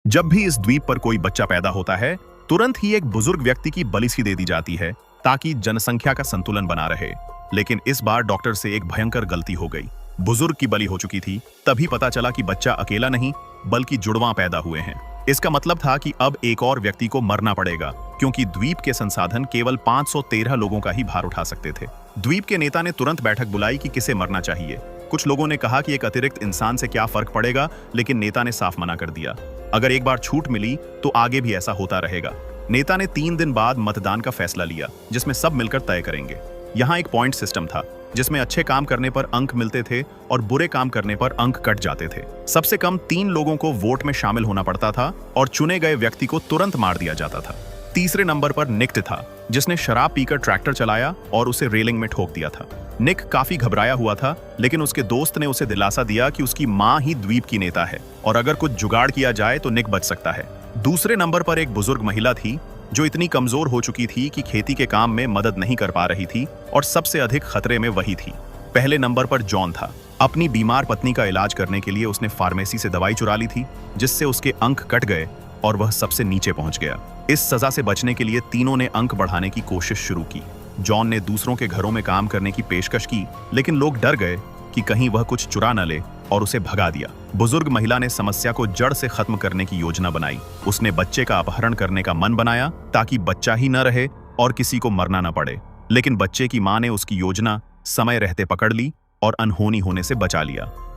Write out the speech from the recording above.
जब भी इस द्वीप पर कोई बच्चा पैदा होता है, तुरंत ही एक बुजुर्ग व्यक्ति की बलि सी दे दी जाती है ताकि जनसंख्या का संतुलन बना रहे। लेकिन इस बार डॉक्टर से एक भयंकर गलती हो गई। बुजुर्ग की बलि हो चुकी थी। तभी पता चला कि बच्चा अकेला नहीं बल्कि जुड़वां पैदा हुए हैं। इसका मतलब था कि अब एक और व्यक्ति को मरना पड़ेगा, क्योंकि द्वीप के संसाधन केवल 513 लोगों का ही भार उठा सकते थे। द्वीप के नेता ने तुरंत बैठक बुलाई कि किसे मरना चाहिए। कुछ लोगों ने कहा कि एक अतिरिक्त इंसान से क्या फर्क पड़ेगा, लेकिन नेता ने साफ मना कर दिया। अगर एक बार छूट मिली तो आगे भी ऐसा होता रहेगा। नेता ने 3 दिन बाद मतदान का फैसला लिया, जिसमें सब मिलकर तय करेंगे। यहाँ एक पॉइंट सिस्टम था, जिसमें अच्छे काम करने पर अंक मिलते थे और बुरे काम करने पर अंक कट जाते थे। सबसे कम 3 लोगों को वोट में शामिल होना पड़ता था और चुने गए व्यक्ति को तुरंत मार दिया जाता था। तीसरे नंबर पर निक था, जिसने शराब पीकर ट्रैक्टर चलाया और उसे रेलिंग में ठोक दिया था। निक काफी घबराया हुआ था, लेकिन उसके दोस्त ने उसे दिलासा दिया कि उसकी मां ही द्वीप की नेता है और अगर कुछ जुगाड़ किया जाए तो निक बच सकता है। दूसरे नंबर पर एक बुजुर्ग महिला थी, जो इतनी कमजोर हो चुकी थी कि खेती के काम में मदद नहीं कर पा रही थी और सबसे अधिक खतरे में वही थी। पहले नंबर पर जॉन था। अपनी बीमार पत्नी का इलाज करने के लिए उसने फार्मेसी से दवाई चुरा ली थी, जिससे उसके अंक कट गए और वह सबसे नीचे पहुंच गया। इस सजा से बचने के लिए तीनों ने अंक बढ़ाने की कोशिश शुरू की। जॉन ने दूसरों के घरों में काम करने की पेशकश की, लेकिन लोग डर गए कि कहीं वह कुछ चुरा न ले और उसे भगा दिया। बुजुर्ग महिला ने समस्या को जड़ से खत्म करने की योजना बनाई। उसने बच्चे का अपहरण करने का मन बनाया ताकि बच्चा ही न रहे और किसी को मरना न पड़े। लेकिन बच्चे की मां ने उसकी योजना समय रहते पकड़ ली और अनहोनी होने से बचा लिया।